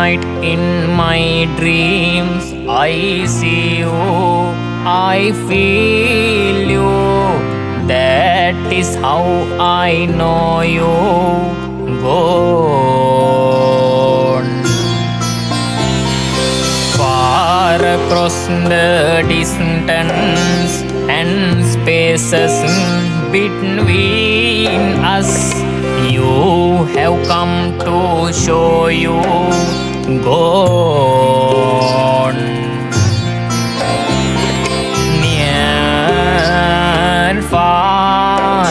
night in my dreams I see you, I feel you. That is how I know you gone. Far across the distance and spaces between us, you have come to show you gone. Near, far,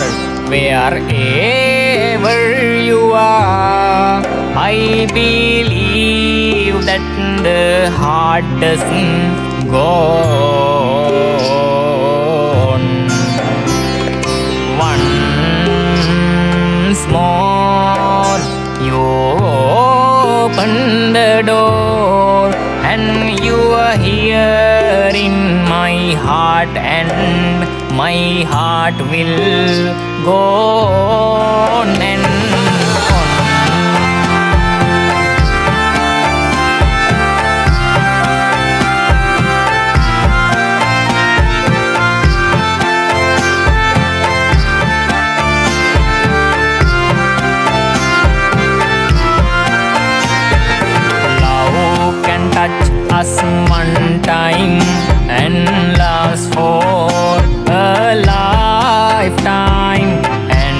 wherever you are, I believe that the heart doesn't go on. Once more you open the door and you are here in my heart, and my heart will go on and on. Touch us one time and last for a lifetime, and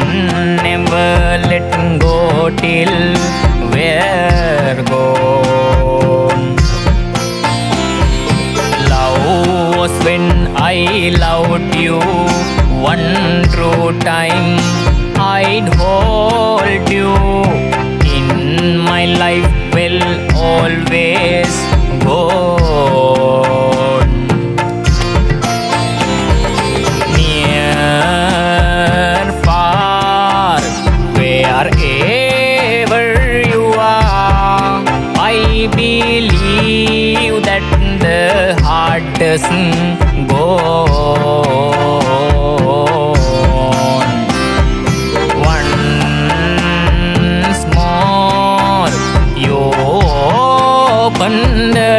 never let go till we're gone. Love was when I loved you one true time. I'd hold you in my life, will always go on. Near, far, wherever you are, I believe that the heart doesn't go on. Once more you open the